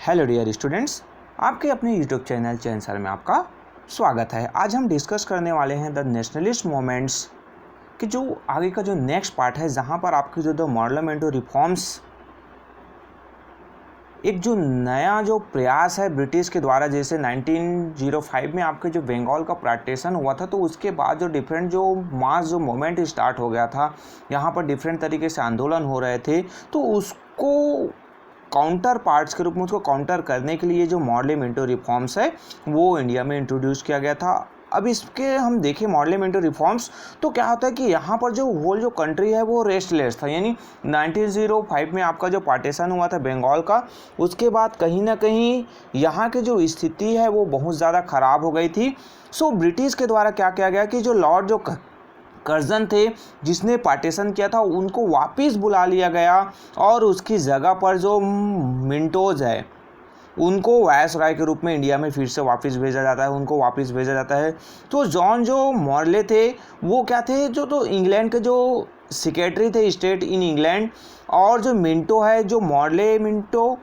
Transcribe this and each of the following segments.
Hello dear students, आपके अपने YouTube channel चैनसर में आपका स्वागत है। आज हम डिस्कस करने वाले हैं द नेशनलिस्ट मूवमेंट्स कि जो आगे का जो नेक्स्ट पार्ट है, जहां पर आपके जो द पार्लियामेंट्री रिफॉर्म्स एक जो नया जो प्रयास है ब्रिटिश के द्वारा, जैसे 1905 में आपके जो बंगाल का पार्टीशन हुआ था, तो उसके बाद जो डिफरेंट जो मास जो मूवमेंट स्टार्ट हो गया था, यहाँ पर डिफरेंट तरीके से आंदोलन हो रहे थे, तो उसको काउंटर पार्ट्स के रूप में उसको काउंटर करने के लिए जो पार्लियामेंट्री रिफॉर्म्स है वो इंडिया में इंट्रोड्यूस किया गया था। अब इसके हम देखें पार्लियामेंट्री रिफॉर्म्स, तो क्या होता है कि यहाँ पर जो होल जो कंट्री है वो रेस्टलेस था। यानी 1905 में आपका जो पार्टीशन हुआ था बंगाल का, उसके बाद कहीं ना कहीं यहाँ की जो स्थिति है वो बहुत ज़्यादा ख़राब हो गई थी। सो ब्रिटिश के द्वारा क्या किया गया कि जो लॉर्ड जो कर्जन थे जिसने पार्टीशन किया था, उनको वापस बुला लिया गया और उसकी जगह पर जो मिंटोज है उनको वायसराय के रूप में इंडिया में फिर से वापस भेजा जाता है, उनको वापस भेजा जाता है। तो जॉन जो मॉर्ले थे वो क्या थे, जो तो इंग्लैंड के जो सेक्रेटरी थे स्टेट इन इंग्लैंड, और जो मिंटो है जो मॉर्ले मिंटो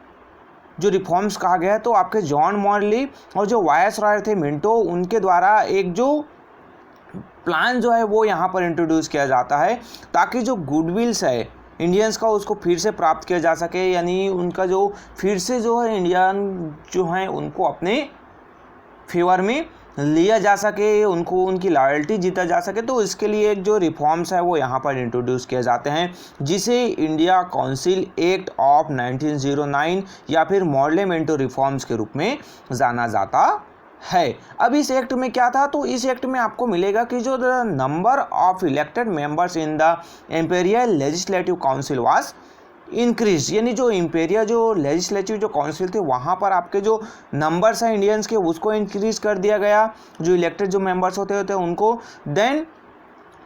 जो रिफॉर्म्स कहा गया है, तो आपके जॉन मॉर्ली और जो वायसराय थे मिंटो, उनके द्वारा एक जो प्लान जो है वो यहाँ पर इंट्रोड्यूस किया जाता है ताकि जो गुडविल्स है इंडियंस का उसको फिर से प्राप्त किया जा सके। यानी उनका जो फिर से जो है इंडियन जो हैं उनको अपने फेवर में लिया जा सके, उनको उनकी लॉयल्टी जीता जा सके। तो इसके लिए एक जो रिफॉर्म्स है वो यहाँ पर इंट्रोड्यूस किए जाते हैं, जिसे इंडिया काउंसिल एक्ट ऑफ 1909 या फिर पार्लियामेंट्री रिफॉर्म्स के रूप में जाना जाता है। अब इस एक्ट में क्या था, तो इस एक्ट में आपको मिलेगा कि जो the number of elected members in the imperial legislative council was increase. यानी जो इंपीरियल जो लेजिस्लेटिव जो काउंसिल थे वहाँ पर आपके जो नंबर्स हैं इंडियंस के उसको इंक्रीज कर दिया गया, जो इलेक्टेड जो मेंबर्स होते हैं उनको। देन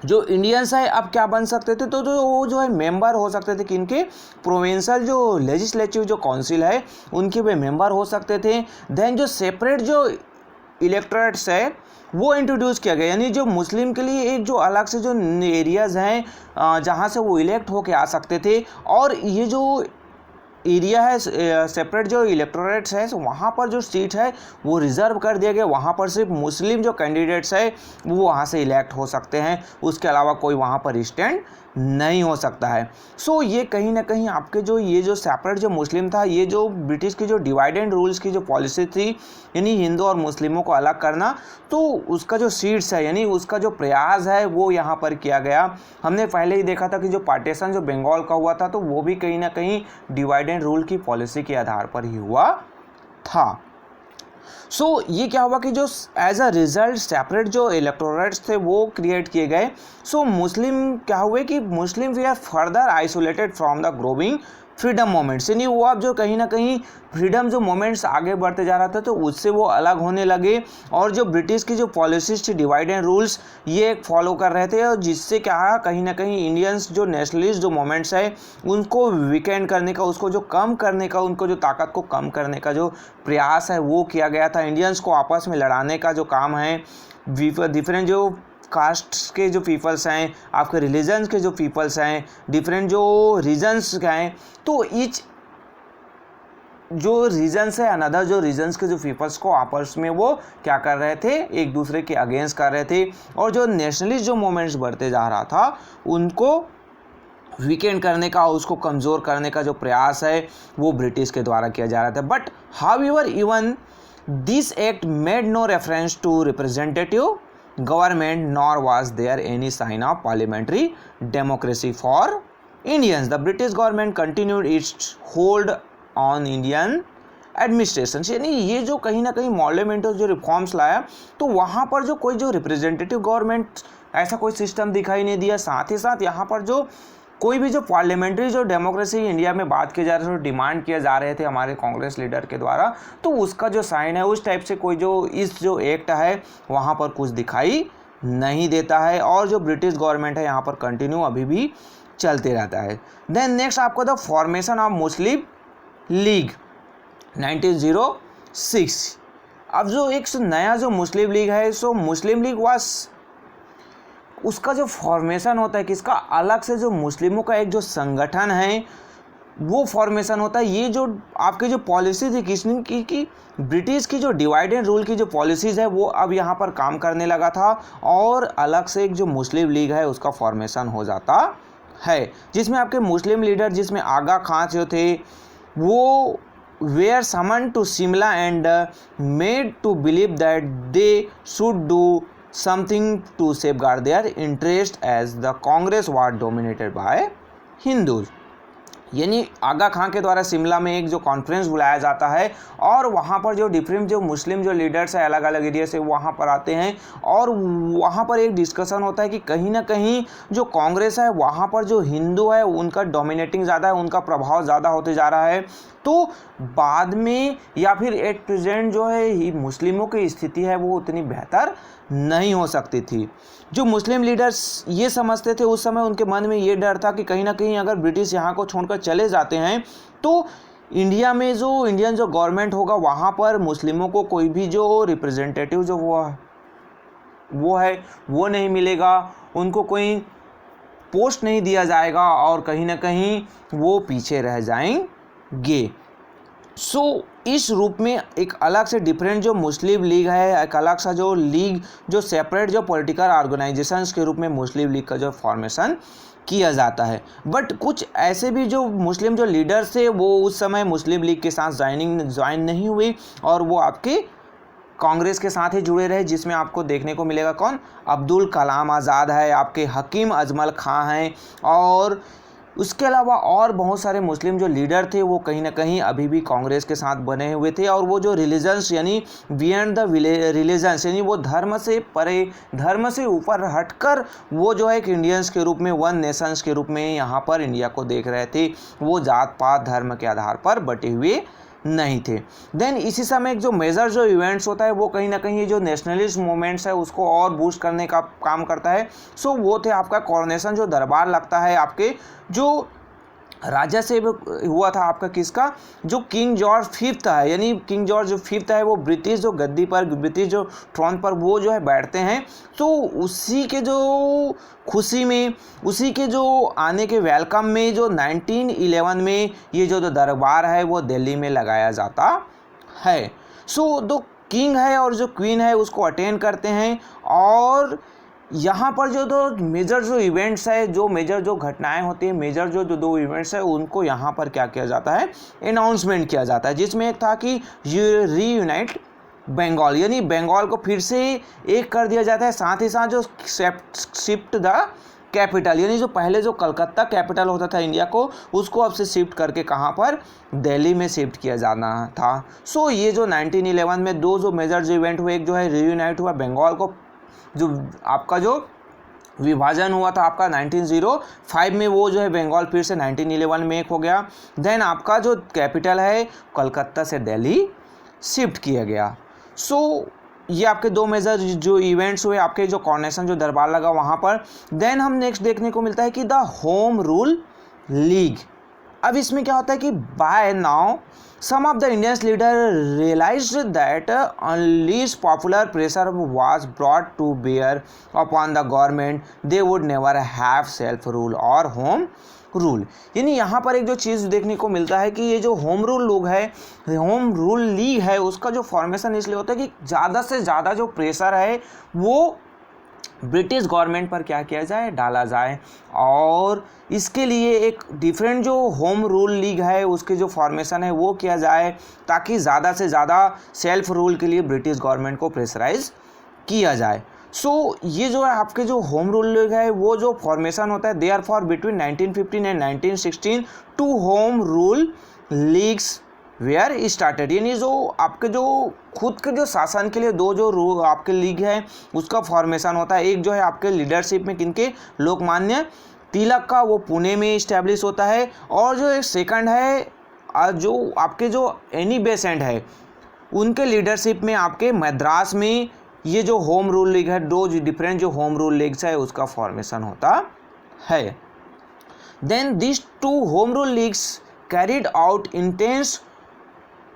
जो इंडियंस है अब क्या बन सकते थे, तो जो वो जो है मेंबर हो सकते थे किनके, प्रोविंशियल जो लेजिस्लेटिव जो काउंसिल है उनके वे मेंबर हो सकते थे। देन जो सेपरेट जो इलेक्टोरेट्स है वो इंट्रोड्यूस किया गया, यानी जो मुस्लिम के लिए एक जो अलग से जो एरियाज़ हैं जहाँ से वो इलेक्ट होके आ सकते थे, और ये जो एरिया है सेपरेट जो इलेक्टोरेट्स है वहाँ पर जो सीट है वो रिज़र्व कर दिया गया। वहाँ पर सिर्फ मुस्लिम जो कैंडिडेट्स है वो वहाँ से इलेक्ट हो सकते हैं, उसके अलावा कोई वहाँ पर स्टैंड नहीं हो सकता है। सो ये कहीं ना कहीं आपके जो ये जो सेपरेट जो मुस्लिम था, ये जो ब्रिटिश की जो डिवाइड एंड रूल्स की जो पॉलिसी थी, यानी हिंदू और मुस्लिमों को अलग करना, तो उसका जो सीट्स है यानी उसका जो प्रयास है वो यहाँ पर किया गया। हमने पहले ही देखा था कि जो पार्टीशन जो बंगाल का हुआ था तो वो भी कहीं ना कहीं डिवाइड एंड रूल की पॉलिसी के आधार पर ही हुआ था। सो ये क्या हुआ कि जो एज अ रिजल्ट सेपरेट जो इलेक्टोरेट्स थे वो क्रिएट किए गए। सो मुस्लिम क्या हुए कि Muslim we are further isolated from the growing freedom moments. यानी वो अब जो कहीं ना कहीं फ्रीडम जो मोमेंट्स आगे बढ़ते जा रहा था तो उससे वो अलग होने लगे, और जो ब्रिटिश की जो पॉलिसीज थी डिवाइड एंड रूल्स ये फॉलो कर रहे थे, और जिससे क्या कहीं ना कहीं इंडियंस जो नेशनलिस्ट जो मोमेंट्स है उनको वीकेंड करने का, उसको जो कम करने का, उनको जो ताकत को कम करने का जो प्रयास है वो किया गया था। इंडियंस को आपस में लड़ाने का जो काम है, डिफरेंट जो कास्ट के जो पीपल्स हैं, आपके रिलीजन्स के जो पीपल्स हैं, डिफरेंट जो रीजन्स के हैं, तो ईच जो रीजन्स है अनदर जो रीजन्स के जो पीपल्स को आपस में वो क्या कर रहे थे, एक दूसरे के अगेंस्ट कर रहे थे, और जो नेशनलिस्ट जो मोमेंट्स बढ़ते जा रहा था उनको वीकेंड करने का, उसको कमज़ोर करने का जो प्रयास है वो ब्रिटिश के द्वारा किया जा रहा था। But however even this act made no reference to representative government, nor was there any sign of parliamentary democracy for Indians. The British government continued its hold on Indian administration. यानी ये जो कहीं ना कहीं पार्लियामेंट्री जो reforms लाया तो वहाँ पर जो कोई जो रिप्रेजेंटेटिव गवर्नमेंट ऐसा कोई सिस्टम दिखाई नहीं दिया। साथ ही साथ यहाँ पर जो कोई भी जो पार्लियामेंट्री जो डेमोक्रेसी इंडिया में बात की जा रही है, डिमांड किए जा रहे थे हमारे कांग्रेस लीडर के द्वारा, तो उसका जो साइन है उस टाइप से कोई जो इस जो एक्ट है वहाँ पर कुछ दिखाई नहीं देता है, और जो ब्रिटिश गवर्नमेंट है यहाँ पर कंटिन्यू अभी भी चलते रहता है। देन नेक्स्ट आपको the formation of Muslim league 1906। अब जो एक नया जो मुस्लिम लीग है, सो मुस्लिम लीग वाज उसका जो फॉर्मेशन होता है किसका, अलग से जो मुस्लिमों का एक जो संगठन है वो फॉर्मेशन होता है। ये जो आपके जो पॉलिसी थी किसने की ब्रिटिश की जो डिवाइड एंड रूल की जो पॉलिसीज़ है वो अब यहाँ पर काम करने लगा था, और अलग से एक जो मुस्लिम लीग है उसका फॉर्मेशन हो जाता है, जिसमें आपके मुस्लिम लीडर, जिसमें आगा खां जो थे वो were summoned to Shimla and made to believe that they should do something to safeguard their interest as the Congress was dominated by Hindus। यानी आगा खां के द्वारा शिमला में एक जो कॉन्फ्रेंस बुलाया जाता है, और वहाँ पर जो डिफरेंट जो मुस्लिम जो लीडर्स है अलग अलग एरिया से वहाँ पर आते हैं, और वहाँ पर एक डिस्कशन होता है कि कहीं ना कहीं जो कांग्रेस है वहाँ पर जो हिंदू है उनका डोमिनेटिंग ज़्यादा है, उनका प्रभाव ज़्यादा होते जा रहा है। तो बाद में या फिर एट प्रेजेंट जो है मुस्लिमों की स्थिति है वो उतनी बेहतर नहीं हो सकती थी। जो मुस्लिम लीडर्स ये समझते थे उस समय, उनके मन में ये डर था कि कहीं ना कहीं अगर ब्रिटिश यहाँ को छोड़कर चले जाते हैं तो इंडिया में जो इंडियन जो गवर्नमेंट होगा वहाँ पर मुस्लिमों को कोई भी जो रिप्रेजेंटेटिव जो वो है वो नहीं मिलेगा, उनको कोई पोस्ट नहीं दिया जाएगा, और कहीं ना कहीं वो पीछे रह जाएंगे। सो इस रूप में एक अलग से डिफरेंट जो मुस्लिम लीग है, एक अलग सा जो लीग जो सेपरेट जो पॉलिटिकल ऑर्गेनाइजेशंस के रूप में मुस्लिम लीग का जो फॉर्मेशन किया जाता है। बट कुछ ऐसे भी जो मुस्लिम जो लीडर्स थे वो उस समय मुस्लिम लीग के साथ ज्वाइन नहीं हुए, और वो आपके कांग्रेस के साथ ही जुड़े रहे, जिसमें आपको देखने को मिलेगा कौन, अब्दुल कलाम आज़ाद है, आपके हकीम अजमल खां हैं, और उसके अलावा और बहुत सारे मुस्लिम जो लीडर थे वो कहीं ना कहीं अभी भी कांग्रेस के साथ बने हुए थे। और वो जो रिलीजन्स यानी बियॉन्ड द रिलीजन्स यानी वो धर्म से परे, धर्म से ऊपर हटकर वो जो है एक इंडियंस के रूप में, वन नेशंस के रूप में यहाँ पर इंडिया को देख रहे थे, वो जात पात धर्म के आधार पर बटे हुए नहीं थे। देन इसी समय एक जो मेजर जो इवेंट्स होता है वो कहीं ना कहीं जो नेशनलिस्ट मूवमेंट्स है उसको और बूस्ट करने का काम करता है। सो वो थे आपका कॉरोनेशन जो दरबार लगता है आपके जो राजा से हुआ था आपका किसका, जो किंग जॉर्ज फिफ्थ है, यानी किंग जॉर्ज जो फिफ्थ है वो ब्रिटिश जो गद्दी पर, ब्रिटिश जो ट्रॉन पर वो जो है बैठते हैं। तो उसी के जो खुशी में, उसी के जो आने के वेलकम में जो 1911 में ये जो दरबार है वो दिल्ली में लगाया जाता है। सो जो किंग है और जो क्वीन है उसको अटेंड करते हैं, और यहाँ पर जो दो मेजर जो इवेंट्स है, जो मेजर जो घटनाएं होती हैं, मेजर जो दो इवेंट्स है उनको यहाँ पर क्या किया जाता है, अनाउंसमेंट किया जाता है, जिसमें एक था कि रीयूनाइट बंगाल, यानी बंगाल को फिर से एक कर दिया जाता है। साथ ही साथ जो शिफ्ट द कैपिटल, यानी जो पहले जो कलकत्ता कैपिटल होता था इंडिया को, उसको अब से शिफ्ट करके कहाँ पर, दिल्ली में शिफ्ट किया जाना था। सो ये जो 1911 में दो जो मेजर जो इवेंट हुए, एक जो है रीयूनाइट हुआ बंगाल को, जो आपका जो विभाजन हुआ था आपका 1905 में, वो जो है बंगाल फिर से 1911 में एक हो गया। देन आपका जो कैपिटल है कलकत्ता से दिल्ली शिफ्ट किया गया। सो ये आपके दो मेजर जो इवेंट्स हुए, आपके जो कॉर्नेशन जो दरबार लगा वहाँ पर। देन हम नेक्स्ट देखने को मिलता है कि द होम रूल लीग। अब इसमें क्या होता है कि by now some of the Indian leaders realized that unless popular pressure was brought to bear upon the government, they would never have self rule or home rule. यानी यहाँ पर एक जो चीज़ देखने को मिलता है कि ये जो होम रूल लोग है, होम रूल लीग है, उसका जो फॉर्मेशन इसलिए होता है कि ज़्यादा से ज़्यादा जो प्रेशर है वो ब्रिटिश गवर्नमेंट पर क्या किया जाए, डाला जाए, और इसके लिए एक डिफरेंट जो होम रूल लीग है उसके जो फॉर्मेशन है वो किया जाए, ताकि ज़्यादा से ज़्यादा सेल्फ रूल के लिए ब्रिटिश गवर्नमेंट को प्रेशराइज किया जाए। सो ये जो है आपके जो होम रूल लीग है वो जो फॉर्मेशन होता है, they are for between 1915 and 1916 two home rule leagues were started, यानी जो आपके जो खुद के जो शासन के लिए दो जो आपके लीग है उसका फॉर्मेशन होता है। एक जो है आपके लीडरशिप में किनके, लोकमान्य तिलक का, वो पुणे में इस्टेब्लिश होता है, और जो एक सेकंड है जो आपके जो एनी बेसेंट है उनके लीडरशिप में आपके मद्रास में ये जो होम रूल लीग है, दो डिफरेंट जो होम रूल लीग्स है उसका फॉर्मेशन होता है। Then this two home rule leagues carried out intense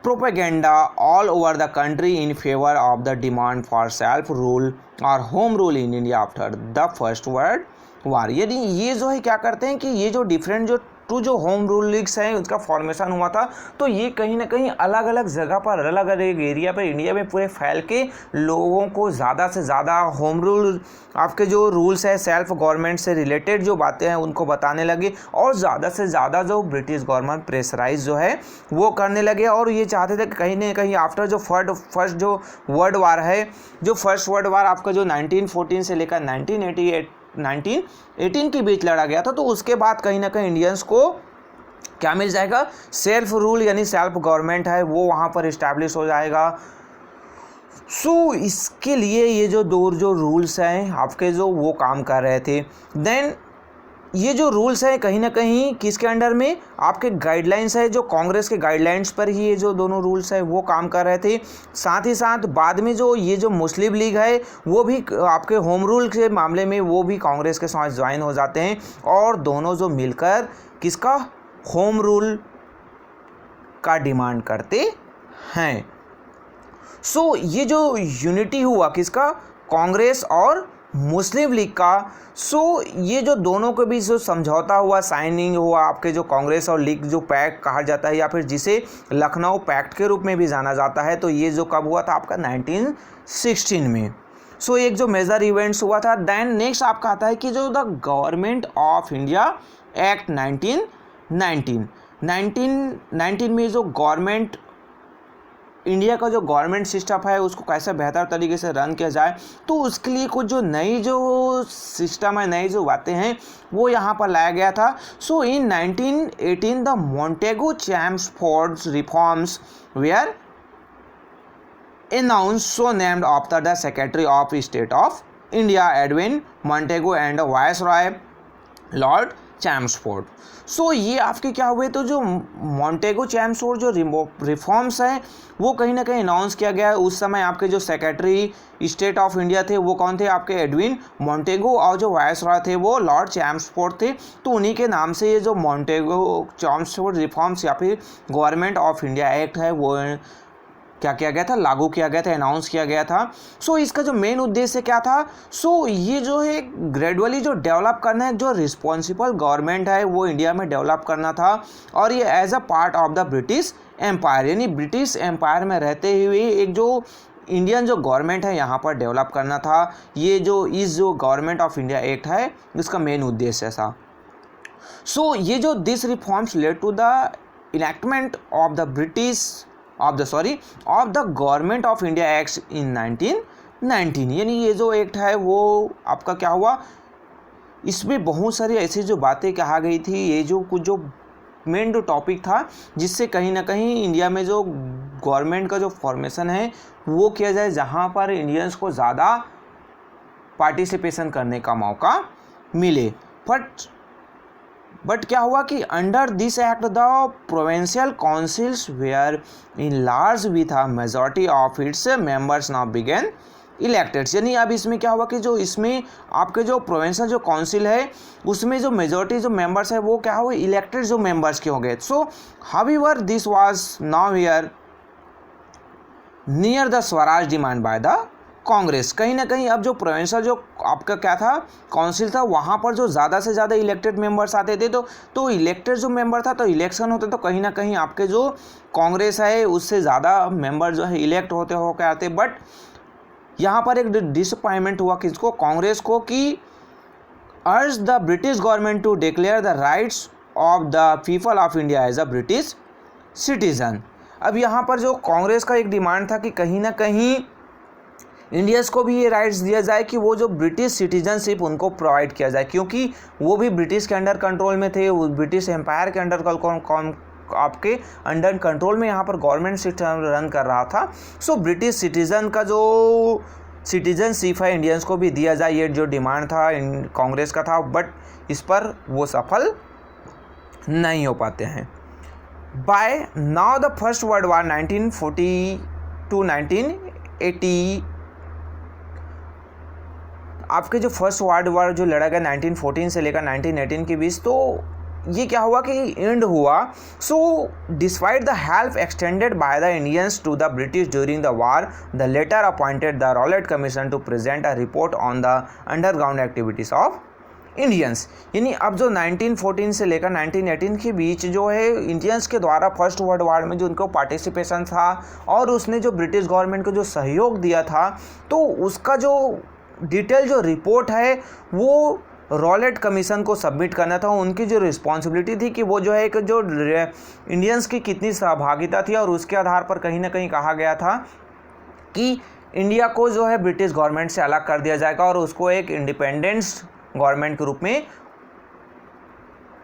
propaganda all over the country in favor of the demand for self rule or home rule in India after the First World War। यानी ये जो है क्या करते हैं कि ये जो डिफरेंट जो टू जो होम रूल लीग्स हैं उसका फॉर्मेशन हुआ था। तो ये कहीं ना कहीं अलग अलग जगह पर, अलग अलग एरिया पर इंडिया में पूरे फैल के लोगों को ज़्यादा से ज़्यादा होम रूल, आपके जो रूल्स है सेल्फ गवर्नमेंट से रिलेटेड जो बातें हैं उनको बताने लगे, और ज़्यादा से ज़्यादा जो ब्रिटिश गवर्नमेंट प्रेशराइज जो है वो करने लगे। और ये चाहते थे कि कहीं ना कहीं आफ्टर जो फर्स्ट जो वर्ल्ड वार है, जो फर्स्ट वर्ल्ड वार आपका जो 1914 से लेकर 1918 के बीच लड़ा गया था, तो उसके बाद कहीं ना कहीं इंडियंस को क्या मिल जाएगा, सेल्फ रूल यानी सेल्फ गवर्नमेंट है वो वहाँ पर इस्टेब्लिश हो जाएगा। सो इसके लिए ये जो दो जो रूल्स हैं आपके जो वो काम कर रहे थे। देन ये जो रूल्स हैं कहीं ना कहीं किसके अंडर में, आपके गाइडलाइंस है, जो कांग्रेस के गाइडलाइंस पर ही ये जो दोनों रूल्स है वो काम कर रहे थे। साथ ही साथ बाद में जो ये जो मुस्लिम लीग है वो भी आपके होम रूल के मामले में वो भी कांग्रेस के साथ ज्वाइन हो जाते हैं, और दोनों जो मिलकर किसका, होम रूल का डिमांड करते हैं। सो ये जो यूनिटी हुआ किसका, कांग्रेस और मुस्लिम लीग का। सो ये जो दोनों के बीच जो समझौता हुआ, साइनिंग हुआ, आपके जो कांग्रेस और लीग जो पैक्ट कहा जाता है या फिर जिसे लखनऊ पैक्ट के रूप में भी जाना जाता है, तो ये जो कब हुआ था आपका 1916 में। सो एक जो मेजर इवेंट्स हुआ था। देन नेक्स्ट आपका आता है कि जो the Government of India act 1919 में जो गवर्नमेंट इंडिया का जो गवर्नमेंट सिस्टम है उसको कैसे बेहतर तरीके से रन किया जाए, तो उसके लिए कुछ जो नई जो सिस्टम है, नई जो बातें हैं वो यहाँ पर लाया गया था। So in 1918 the Montagu Chelmsford reforms were announced, so named after the Secretary of State of India Edwin Montagu and Viceroy lord Chelmsford. So ये आपके क्या हुए, तो जो मॉन्टेगो चैम्सफोर्ड जो रिफॉर्म्स हैं वो कहीं ना कहीं अनाउंस किया गया है। उस समय आपके जो सेक्रेटरी स्टेट ऑफ इंडिया थे वो कौन थे, आपके एडविन मॉन्टेगो, और जो वायसरॉय थे वो लॉर्ड चैम्सफोर्ड थे। तो उन्हीं के नाम से ये जो मॉन्टेगो चैम्सफोर्ड रिफॉर्म्स या फिर गवर्नमेंट ऑफ इंडिया एक्ट है वो क्या किया गया था, लागू किया गया था, अनाउंस किया गया था। सो इसका जो मेन उद्देश्य क्या था, सो ये जो है ग्रेजुअली जो डेवलप करना है, जो रिस्पॉन्सिबल गवर्नमेंट है वो इंडिया में डेवलप करना था, और ये as a part of the British Empire, यानी ब्रिटिश एम्पायर में रहते हुए एक जो इंडियन जो गवर्नमेंट है यहाँ पर डेवलप करना था। ये जो इस जो गवर्नमेंट ऑफ इंडिया एक्ट है इसका मेन उद्देश्य था। सो ये जो this reforms led to the enactment of the Government of India Act in 1919, यानी ये जो एक्ट है वो आपका क्या हुआ, इसमें बहुत सारी ऐसी जो बातें कहा गई थी, ये जो कुछ जो मेन जो टॉपिक था जिससे कहीं ना कहीं इंडिया में जो गवर्नमेंट का जो फॉर्मेशन है वो किया जाए, जहाँ पर इंडियंस को ज़्यादा पार्टिसिपेशन करने का मौका मिले। बट क्या हुआ कि under this act the provincial councils were in large with a majority of its members now began elected, यानी अब इसमें क्या हुआ कि जो इसमें आपके जो प्रोविंशियल जो काउंसिल है उसमें जो मेजॉरिटी जो मेंबर्स है वो क्या हुए, इलेक्टेड जो मेंबर्स के हो गए। सो however this was now here near the Swaraj demand by the Congress. कहीं ना कहीं अब जो प्रोविंशियल जो आपका क्या था काउंसिल था वहाँ पर जो ज़्यादा से ज़्यादा इलेक्टेड मेंबर्स आते थे, तो इलेक्टेड जो मेंबर था तो इलेक्शन होते तो कहीं ना कहीं आपके जो कांग्रेस है उससे ज़्यादा मेंबर जो है इलेक्ट होते होकर आते। बट यहाँ पर एक डिसअपॉइंटमेंट हुआ किसको, कांग्रेस को, कि urge the British government to declare the rights of the people of India as a British citizen. अब यहाँ पर जो कांग्रेस का एक डिमांड था कि कहीं ना कहीं इंडियंस को भी ये राइट्स दिया जाए कि वो जो ब्रिटिश सिटीजनशिप उनको प्रोवाइड किया जाए, क्योंकि वो भी ब्रिटिश के अंडर कंट्रोल में थे, वो ब्रिटिश एम्पायर के अंडर आपके अंडर कंट्रोल में यहाँ पर गवर्नमेंट सिस्टम रन कर रहा था। सो ब्रिटिश सिटीज़न का जो सिटीजनशिप है इंडियंस को भी दिया जाए, ये जो डिमांड था कांग्रेस का था, बट इस पर वो सफल नहीं हो पाते हैं। By now the First World War 1940 to 1980, आपके जो फर्स्ट वर्ल्ड वार जो लड़ा गया 1914 से लेकर 1918 के बीच, तो ये क्या हुआ कि एंड हुआ। So despite the help extended by the Indians to the British during the war, the latter appointed the Rowlatt commission to present a report on the underground activities of Indians, यानी अब जो 1914 से लेकर 1918 के बीच जो है Indians के द्वारा फर्स्ट वर्ल्ड वॉर में जो उनको पार्टिसिपेशन था और उसने जो ब्रिटिश गवर्नमेंट को जो सहयोग दिया था, तो उसका जो डिटेल जो रिपोर्ट है वो रॉलेट कमीशन को सबमिट करना था। उनकी जो रिस्पॉन्सिबिलिटी थी कि वो जो है एक जो इंडियंस की कितनी सहभागिता थी, और उसके आधार पर कहीं ना कहीं कहा गया था कि इंडिया को जो है ब्रिटिश गवर्नमेंट से अलग कर दिया जाएगा और उसको एक इंडिपेंडेंस गवर्नमेंट के रूप में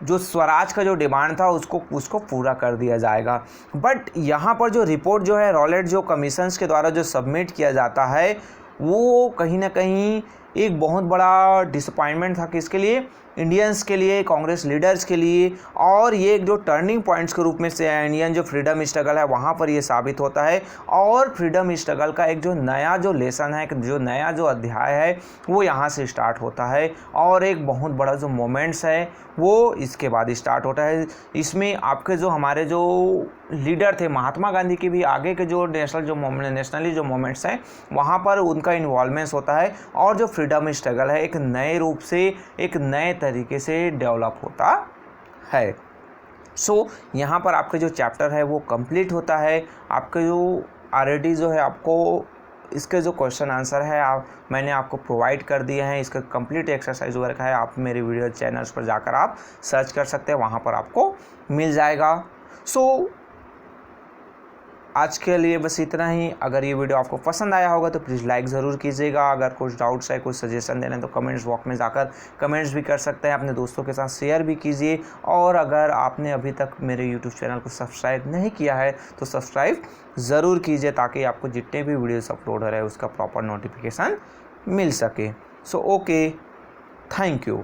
जो स्वराज का जो डिमांड था उसको पूरा कर दिया जाएगा। बट यहाँ पर जो रिपोर्ट जो है रॉलेट जो कमीशंस के द्वारा जो सबमिट किया जाता है वो कहीं ना कहीं एक बहुत बड़ा डिसअपॉइंटमेंट था किसके लिए, इंडियंस के लिए, कांग्रेस लीडर्स के लिए। और ये एक जो टर्निंग पॉइंट्स के रूप में से इंडियन जो फ्रीडम स्ट्रगल है वहाँ पर ये साबित होता है, और फ्रीडम स्ट्रगल का एक जो नया जो लेसन है, जो नया जो अध्याय है वो यहाँ से स्टार्ट होता है, और एक बहुत बड़ा जो मोमेंट्स है वो इसके बाद स्टार्ट होता है। इसमें आपके जो हमारे जो लीडर थे महात्मा गांधी के भी आगे के जो नेशनली जो मोमेंट्स हैं वहाँ पर उनका इन्वॉल्वमेंट होता है, और जो फ्रीडम स्ट्रगल है एक नए रूप से, एक नए तरीके से डेवलप होता है। सो यहाँ पर आपके जो चैप्टर है वो कंप्लीट होता है। आपके जो ऑलरेडी जो है आपको इसके जो क्वेश्चन आंसर है मैंने आपको प्रोवाइड कर दिए हैं, इसका कंप्लीट एक्सरसाइज वर्क है, आप मेरे वीडियो चैनल्स पर जाकर आप सर्च कर सकते हैं, वहाँ पर आपको मिल जाएगा। सो आज के लिए बस इतना ही। अगर ये वीडियो आपको पसंद आया होगा तो प्लीज़ लाइक ज़रूर कीजिएगा। अगर कुछ डाउट्स है, कुछ सजेशन देना है तो कमेंट्स बॉक्स में जाकर कमेंट्स भी कर सकते हैं, अपने दोस्तों के साथ शेयर भी कीजिए। और अगर आपने अभी तक मेरे यूट्यूब चैनल को सब्सक्राइब नहीं किया है तो सब्सक्राइब ज़रूर कीजिए, ताकि आपको जितने भी वीडियोज़ अपलोड हो रहे हैं उसका प्रॉपर नोटिफिकेशन मिल सके। So okay, thank you.